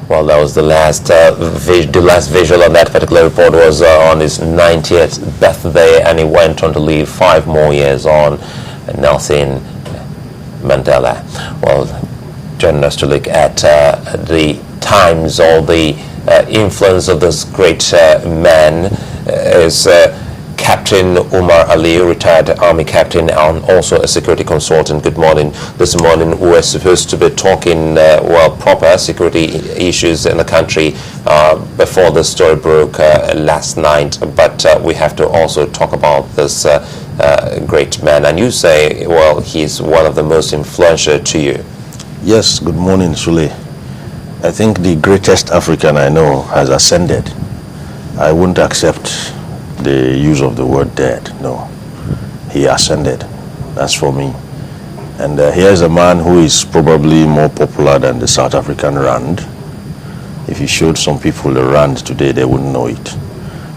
Well, that was the last visual on that particular report was on his 90th birthday, and he went on to live 5 more years on. Nelson Mandela. Well, joining us to look at the times or the influence of this great man is Captain Umar Aliyu, retired Army captain and also a security consultant. Good morning. This morning we were supposed to be talking, proper security issues in the country before the story broke last night, but we have to also talk about this great man. And you say, well, he's one of the most influential to you. Yes, good morning, Sule. I think the greatest African I know has ascended. I wouldn't accept the use of the word dead. No, he ascended. That's for me. And here's a man who is probably more popular than the South African rand. If you showed some people the rand today, they wouldn't know it.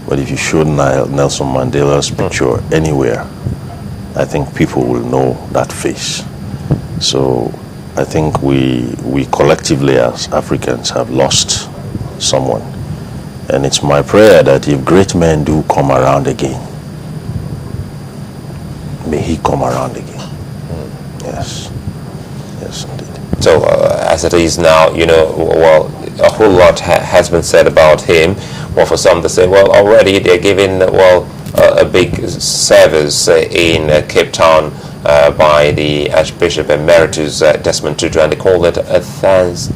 But if you showed Nelson Mandela's picture anywhere, I think people will know that face. So I think we collectively as Africans have lost someone. And it's my prayer that if great men do come around again, may he come around again. Yes. Yes, indeed. So as it is now, a whole lot has been said about him. Well, for some they say, well, already they're giving, a big service in Cape Town by the Archbishop Emeritus Desmond Tutu, and they call it a thanks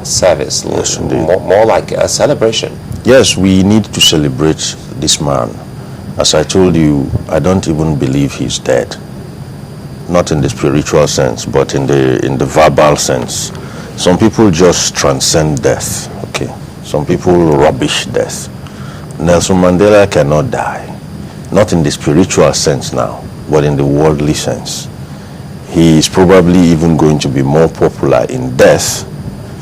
service. Yes, indeed. More like a celebration. Yes, we need to celebrate this man. As I told you, I don't even believe he's dead. Not in the spiritual sense, but in the verbal sense. Some people just transcend death, okay? Some people rubbish death. Nelson Mandela cannot die. Not in the spiritual sense now, but in the worldly sense. He is probably even going to be more popular in death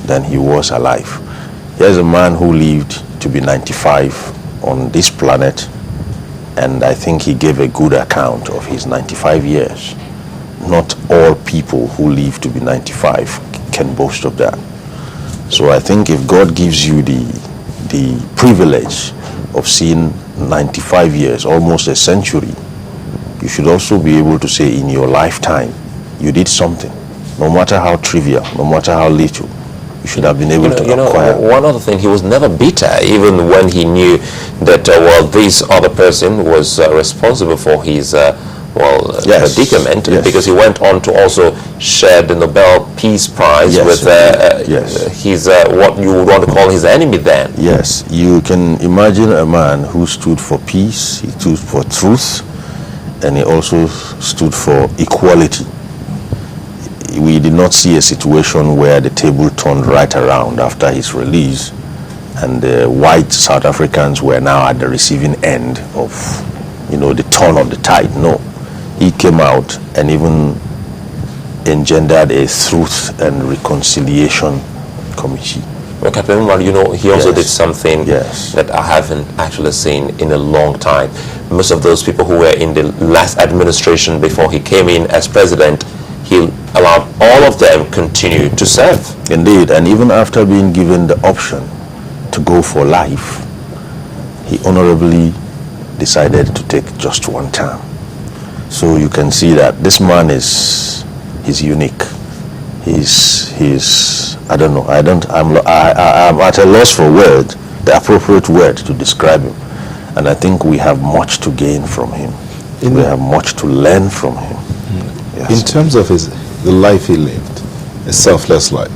than he was alive. Here's a man who lived to be 95 on this planet, and I think he gave a good account of his 95 years. Not all people who live to be 95 can boast of that. So I think if God gives you the privilege of seeing 95 years, almost a century, you should also be able to say in your lifetime you did something, no matter how trivial, no matter how little. You should have been able to acquire. One other thing, he was never bitter, even when he knew that this other person was responsible for his predicament, because he went on to also share the Nobel Peace Prize with his what you would want to call his enemy then. Yes, you can imagine a man who stood for peace, he stood for truth, and he also stood for equality. We did not see a situation where the table turned right around after his release and the white South Africans were now at the receiving end of the turn of the tide. No, he came out and even engendered a truth and reconciliation committee. Well, Captain Umar, he also did something that I haven't actually seen in a long time. Most of those people who were in the last administration before he came in as president, he allowed all of them continue to serve. Indeed, and even after being given the option to go for life, he honorably decided to take just one term. So you can see that this man is unique. He's I don't know. I'm at a loss for the appropriate word to describe him. And I think we have much to gain from him. We have much to learn from him. Yes. In terms of the life he lived, a selfless life,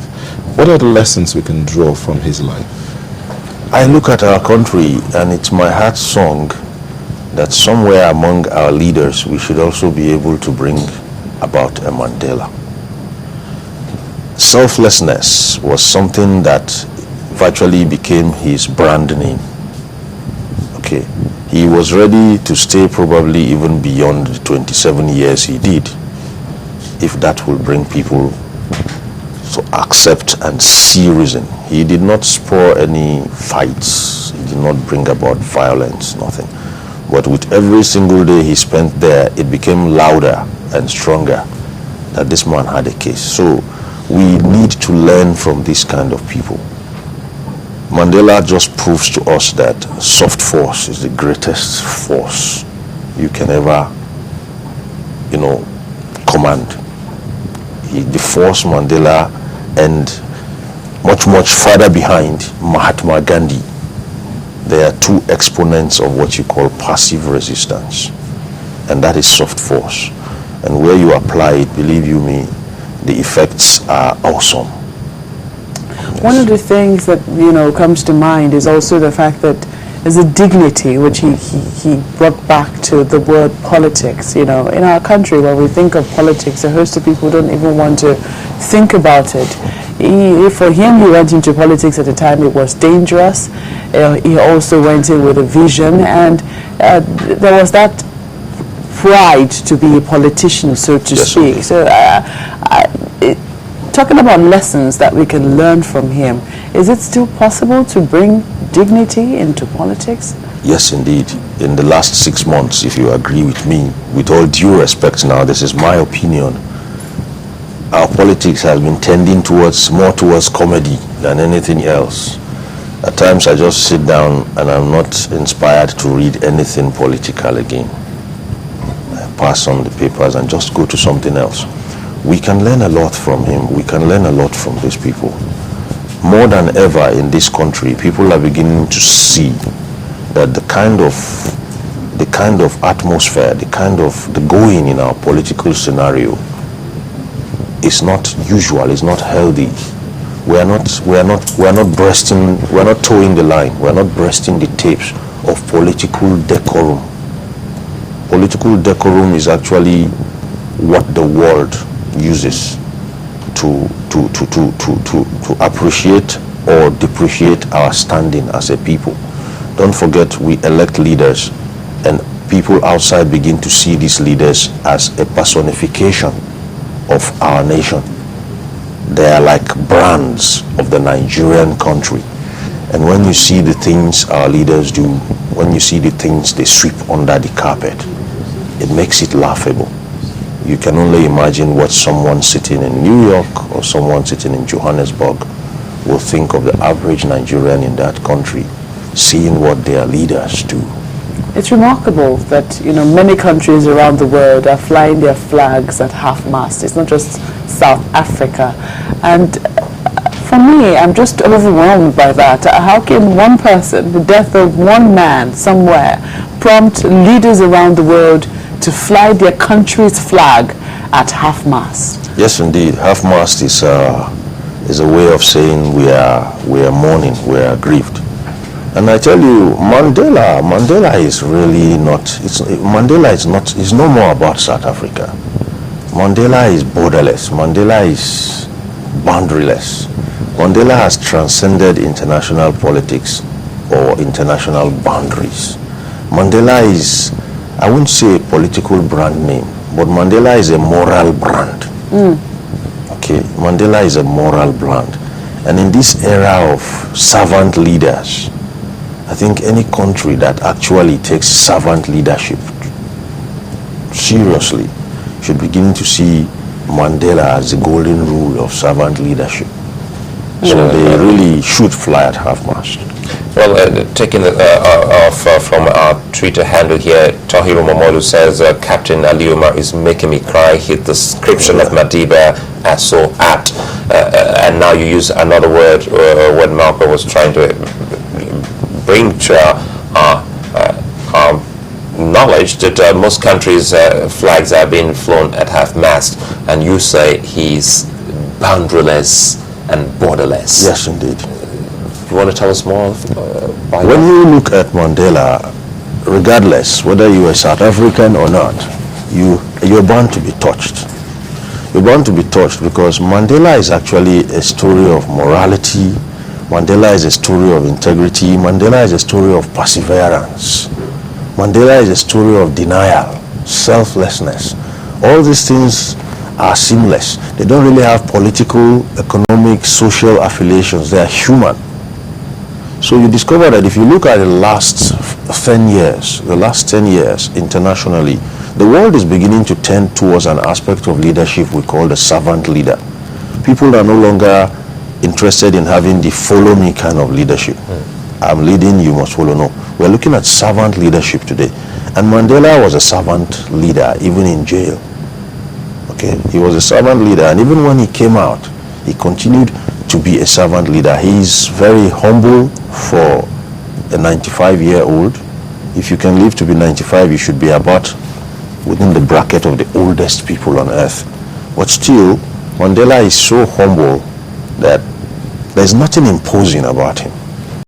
what are the lessons we can draw from his life? I look at our country and it's my heart's song that somewhere among our leaders we should also be able to bring about a Mandela. Selflessness was something that virtually became his brand name. Okay, he was ready to stay probably even beyond the 27 years he did, if that will bring people to accept and see reason. He did not spur any fights. He did not bring about violence, nothing. But with every single day he spent there, it became louder and stronger that this man had a case. So we need to learn from this kind of people. Mandela just proves to us that soft force is the greatest force you can ever, command. The force Mandela and much further behind Mahatma Gandhi, they are two exponents of what you call passive resistance, and that is soft force. And where you apply it, believe you me, the effects are awesome. One of the things that comes to mind is also the fact that there's a dignity which he brought back to the word politics. In our country, when we think of politics, a host of people don't even want to think about it. For him, he went into politics at a time it was dangerous. He also went in with a vision, and there was that pride to be a politician, so to speak. Indeed. So, talking about lessons that we can learn from him, is it still possible to bring dignity into politics? Yes, indeed. In the last 6 months, if you agree with me, with all due respect now, this is my opinion, our politics has been tending more towards comedy than anything else. At times I just sit down and I'm not inspired to read anything political again. I pass on the papers and just go to something else. We can learn a lot from him. We can learn a lot from these people. More than ever in this country, people are beginning to see that the kind of atmosphere, the going in our political scenario is not usual, is not healthy. We are not towing the line. We are not breasting the tapes of political decorum. Political decorum is actually what the world uses to appreciate or depreciate our standing as a people. Don't forget, we elect leaders, and people outside begin to see these leaders as a personification of our nation. They are like brands of the Nigerian country. And when you see the things our leaders do, when you see the things they sweep under the carpet, it makes it laughable. You can only imagine what someone sitting in New York or someone sitting in Johannesburg will think of the average Nigerian in that country, seeing what their leaders do. It's remarkable that many countries around the world are flying their flags at half-mast. It's not just South Africa. And for me, I'm just overwhelmed by that. How can one person, the death of one man somewhere, prompt leaders around the world to fly their country's flag at half-mast? Yes, indeed. Half-mast is a way of saying we are mourning, we are grieved. And I tell you, Mandela is really not. It's no more about South Africa. Mandela is borderless. Mandela is boundaryless. Mandela has transcended international politics or international boundaries. Mandela is, I wouldn't say a political brand name, but Mandela is a moral brand. Okay, Mandela is a moral brand. And in this era of servant leaders, I think any country that actually takes servant leadership seriously should begin to see Mandela as the golden rule of servant leadership. So they really should fly at half-mast. Well, taking off from our Twitter handle here, Tahiru Momodu says, Captain Aliyu is making me cry. His description of Madiba as so apt. And now you use another word when Malcolm was trying to bring to our knowledge that most countries' flags are being flown at half-mast, and you say he's boundaryless and borderless. Yes, indeed. You want to tell us more about When you look at Mandela, regardless whether you are South African or not, you're bound to be touched. You're bound to be touched because Mandela is actually a story of morality. Mandela is a story of integrity. Mandela is a story of perseverance. Mandela is a story of denial, selflessness. All these things are seamless. They don't really have political, economic, social affiliations. They are human. So you discover that if you look at the last 10 years internationally, the world is beginning to tend towards an aspect of leadership we call the servant leader. People are no longer interested in having the follow me kind of leadership. I'm leading, you must follow. No, we're looking at servant leadership today. And Mandela was a servant leader even in jail. Okay, he was a servant leader, and even when he came out, he continued to be a servant leader. He's very humble for a 95-year-old. If you can live to be 95, you should be about within the bracket of the oldest people on earth. But still, Mandela is so humble that there's nothing imposing about him.